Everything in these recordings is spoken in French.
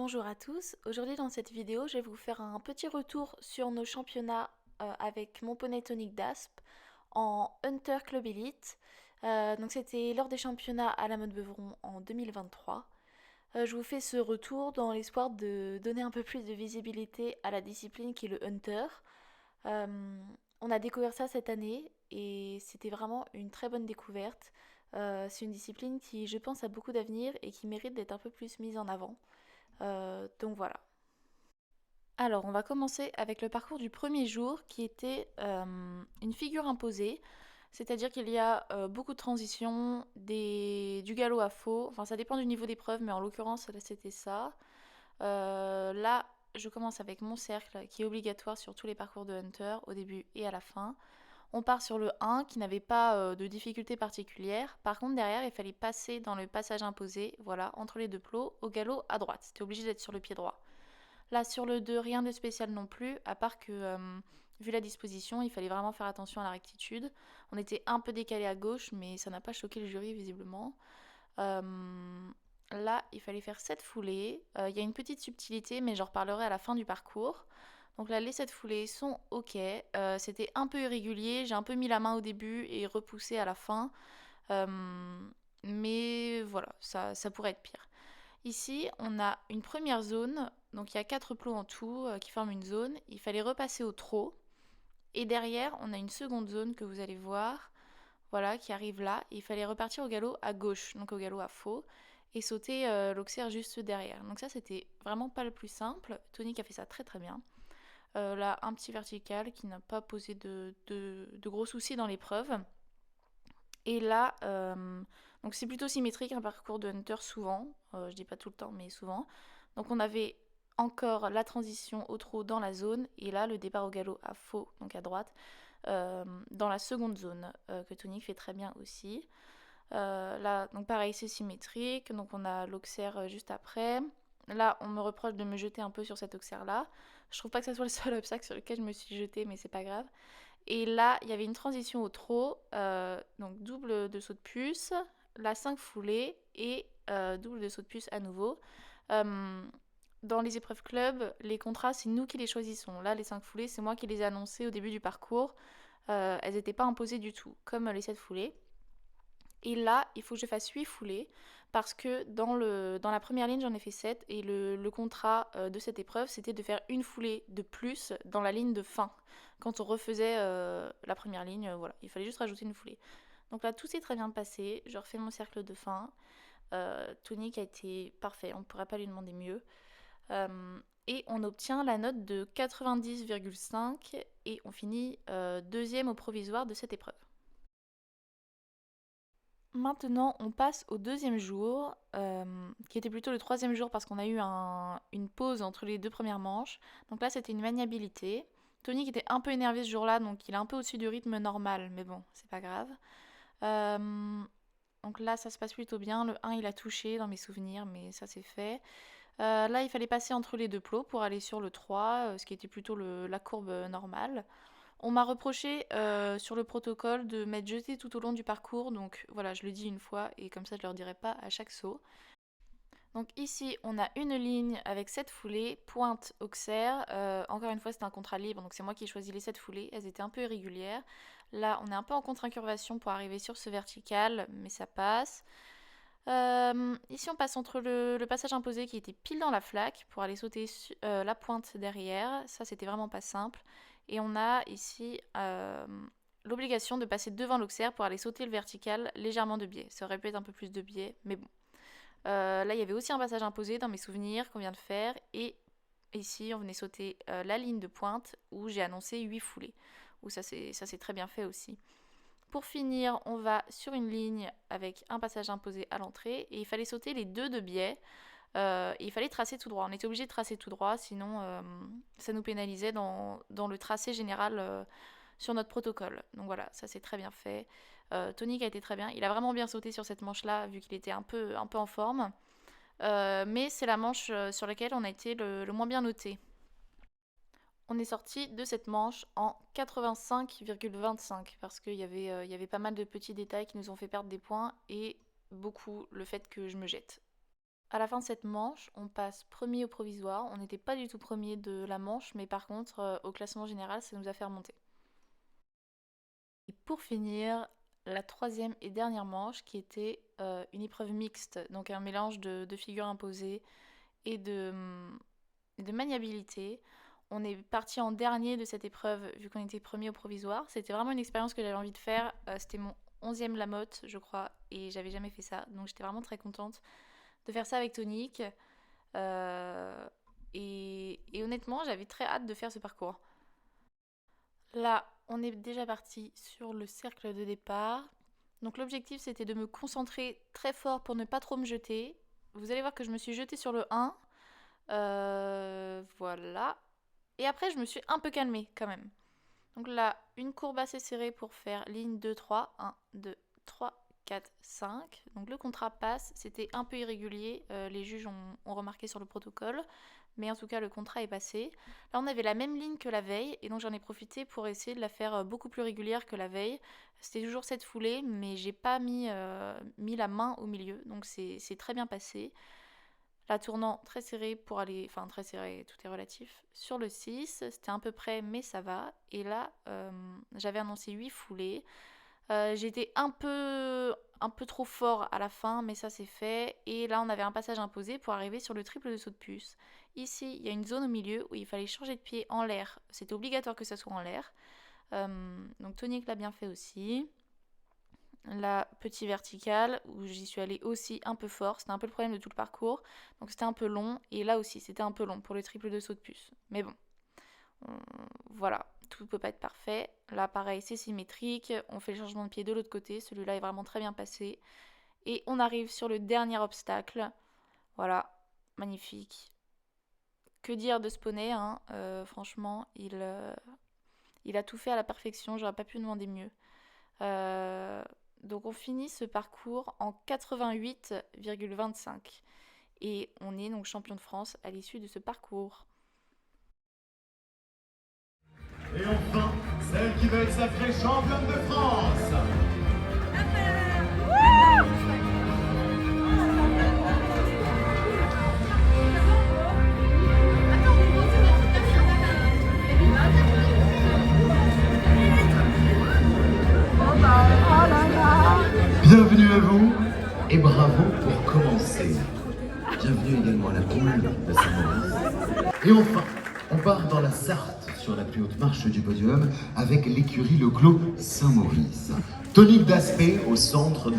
Bonjour à tous, aujourd'hui dans cette vidéo je vais vous faire un petit retour sur nos championnats avec mon poney Tonic d'Asp en Hunter Club Elite. Donc c'était lors des championnats à la mode Beuvron en 2023. Je vous fais ce retour dans l'espoir de donner un peu plus de visibilité à la discipline qui est le Hunter. On a découvert ça cette année et c'était vraiment une très bonne découverte. C'est une discipline qui je pense a beaucoup d'avenir et qui mérite d'être un peu plus mise en avant. Donc voilà. Alors, on va commencer avec le parcours du premier jour qui était une figure imposée. C'est-à-dire qu'il y a beaucoup de transitions, du galop à faux. Enfin, ça dépend du niveau d'épreuve, mais en l'occurrence, là, c'était ça. Là, je commence avec mon cercle qui est obligatoire sur tous les parcours de Hunter, au début et à la fin. On part sur le 1 qui n'avait pas de difficulté particulière. Par contre, derrière, il fallait passer dans le passage imposé, voilà, entre les deux plots, au galop à droite. C'était obligé d'être sur le pied droit. Là, sur le 2, rien de spécial non plus, à part que, vu la disposition, il fallait vraiment faire attention à la rectitude. On était un peu décalé à gauche, mais ça n'a pas choqué le jury, visiblement. Là, il fallait faire 7 foulées. Il y a une petite subtilité, mais j'en reparlerai à la fin du parcours. Donc là, les 7 foulées sont ok. C'était un peu irrégulier. J'ai un peu mis la main au début et repoussé à la fin. Mais voilà, ça pourrait être pire. Ici, on a une première zone. Donc il y a 4 plots en tout qui forment une zone. Il fallait repasser au trot. Et derrière, on a une seconde zone que vous allez voir. Voilà, qui arrive là. Et il fallait repartir au galop à gauche, donc au galop à faux, et sauter l'auxerre juste derrière. Donc ça, c'était vraiment pas le plus simple. Tonic a fait ça très très bien. Là, un petit vertical qui n'a pas posé de gros soucis dans l'épreuve. Et là, donc c'est plutôt symétrique un parcours de Hunter souvent. Je dis pas tout le temps, mais souvent. Donc on avait encore la transition au trot dans la zone, et là le départ au galop à faux, donc à droite, dans la seconde zone, que Tonic fait très bien aussi. Là, donc pareil, c'est symétrique, donc on a l'auxerre juste après. Là, on me reproche de me jeter un peu sur cet auxerre-là. Je trouve pas que ça soit le seul obstacle sur lequel je me suis jetée, mais c'est pas grave. Et là, il y avait une transition au trot, donc double de saut de puce, la 5 foulées et double de saut de puce à nouveau. Dans les épreuves club, les contrats, c'est nous qui les choisissons. Là, les 5 foulées, c'est moi qui les ai annoncées au début du parcours. Elles n'étaient pas imposées du tout, comme les 7 foulées. Et là, il faut que je fasse 8 foulées parce que dans la première ligne, j'en ai fait 7 et le contrat de cette épreuve, c'était de faire une foulée de plus dans la ligne de fin. Quand on refaisait la première ligne, voilà, il fallait juste rajouter une foulée. Donc là, tout s'est très bien passé. Je refais mon cercle de fin. Tonic a été parfait, on ne pourrait pas lui demander mieux. Et on obtient la note de 90,5 et on finit deuxième au provisoire de cette épreuve. Maintenant, on passe au deuxième jour, qui était plutôt le troisième jour parce qu'on a eu une pause entre les deux premières manches. Donc là, c'était une maniabilité. Tonic était un peu énervé ce jour-là, donc il est un peu au-dessus du rythme normal, mais bon, c'est pas grave. Donc là, ça se passe plutôt bien. Le 1, il a touché dans mes souvenirs, mais ça c'est fait. Là, il fallait passer entre les deux plots pour aller sur le 3, ce qui était plutôt la courbe normale. On m'a reproché sur le protocole de m'être jetée tout au long du parcours, donc voilà, je le dis une fois et comme ça je ne leur dirai pas à chaque saut. Donc ici, on a une ligne avec 7 foulées, pointe, auxerre. Encore une fois, c'est un contrat libre, donc c'est moi qui ai choisi les 7 foulées. Elles étaient un peu irrégulières. Là, on est un peu en contre-incurvation pour arriver sur ce vertical, mais ça passe. Ici, on passe entre le passage imposé qui était pile dans la flaque pour aller sauter la pointe derrière. Ça, c'était vraiment pas simple. Et on a ici l'obligation de passer devant l'auxerre pour aller sauter le vertical légèrement de biais. Ça aurait pu être un peu plus de biais, mais bon. Là, il y avait aussi un passage imposé dans mes souvenirs qu'on vient de faire. Et ici, on venait sauter la ligne de pointe où j'ai annoncé 8 foulées. Où ça s'est très bien fait aussi. Pour finir, on va sur une ligne avec un passage imposé à l'entrée et il fallait sauter les deux de biais. Et il fallait tracer tout droit. On était obligé de tracer tout droit, sinon ça nous pénalisait dans le tracé général sur notre protocole. Donc voilà, ça c'est très bien fait. Tonic a été très bien. Il a vraiment bien sauté sur cette manche-là, vu qu'il était un peu en forme. Mais c'est la manche sur laquelle on a été le moins bien noté. On est sorti de cette manche en 85,25 parce qu'il y avait pas mal de petits détails qui nous ont fait perdre des points et beaucoup le fait que je me jette. À la fin de cette manche, on passe premier au provisoire. On n'était pas du tout premier de la manche, mais par contre, au classement général, ça nous a fait remonter. Et pour finir, la troisième et dernière manche qui était une épreuve mixte, donc un mélange de figures imposées et de maniabilité. On est parti en dernier de cette épreuve vu qu'on était premier au provisoire. C'était vraiment une expérience que j'avais envie de faire. C'était mon 11e Lamotte, je crois, et j'avais jamais fait ça. Donc j'étais vraiment très contente de faire ça avec Tonique. Et honnêtement, j'avais très hâte de faire ce parcours. Là, on est déjà parti sur le cercle de départ. Donc l'objectif, c'était de me concentrer très fort pour ne pas trop me jeter. Vous allez voir que je me suis jetée sur le 1. Voilà. Et après, je me suis un peu calmée quand même. Donc là, une courbe assez serrée pour faire ligne 2, 3. 1, 2, 3, 4, 5. Donc le contrat passe. C'était un peu irrégulier. Les juges ont remarqué sur le protocole. Mais en tout cas, le contrat est passé. Là, on avait la même ligne que la veille. Et donc, j'en ai profité pour essayer de la faire beaucoup plus régulière que la veille. C'était toujours cette foulée, mais j'ai pas mis la main au milieu. Donc, c'est très bien passé. La tournant très serrée pour aller, enfin très serré, tout est relatif, sur le 6, c'était à peu près, mais ça va. Et là, j'avais annoncé 8 foulées. J'étais un peu trop fort à la fin, mais ça c'est fait. Et là, on avait un passage imposé pour arriver sur le triple de saut de puce. Ici, il y a une zone au milieu où il fallait changer de pied en l'air. C'était obligatoire que ça soit en l'air. Donc Tonique l'a bien fait aussi. La petite verticale où j'y suis allée aussi un peu fort, c'était un peu le problème de tout le parcours, donc c'était un peu long, et là aussi c'était un peu long pour le triple de saut de puce, mais bon, voilà, tout ne peut pas être parfait. Là pareil, c'est symétrique, on fait le changement de pied de l'autre côté, celui-là est vraiment très bien passé, et on arrive sur le dernier obstacle. Voilà, magnifique. Que dire de ce poney, hein, franchement, il a tout fait à la perfection, j'aurais pas pu demander mieux. Donc on finit ce parcours en 88,25 et on est donc champion de France à l'issue de ce parcours. Et enfin, celle qui va être sacrée championne de France. Bienvenue à vous et bravo pour commencer. Bienvenue également à la poule de Saint-Maurice. Et enfin, on part dans la Sarthe sur la plus haute marche du podium avec l'écurie Le Clos Saint-Maurice. Tonique d'Aspet au centre de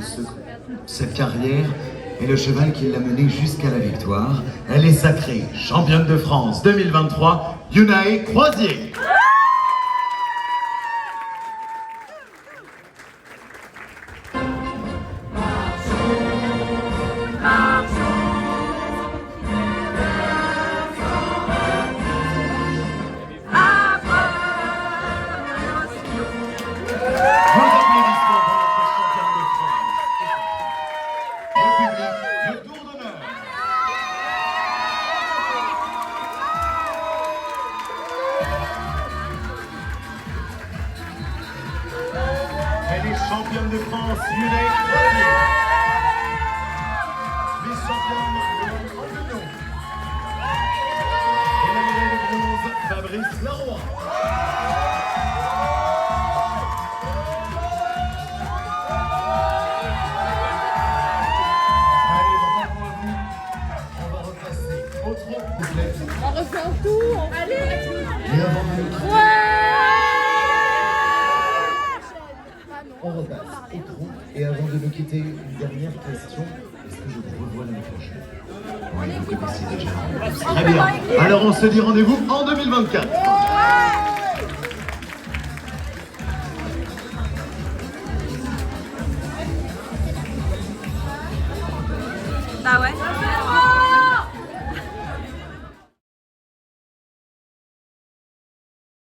cette carrière et le cheval qui l'a menée jusqu'à la victoire. Elle est sacrée championne de France 2023, Yunae Croisier. Elle est championne de France, Yunae Croisier. Vice-championne de Avignon. Et la médaille de bronze, Fabrice Laroy. Allez, bravo à vous. On va repasser au trot complet. On refait un tour. Allez. Et avant de nous on repasse au trou. Et avant de nous quitter, une dernière question. Est-ce que je vous revois l'année prochaine? Oui, vous connaissez déjà. Très bien. Alors on se dit rendez-vous en 2024. Ah ouais.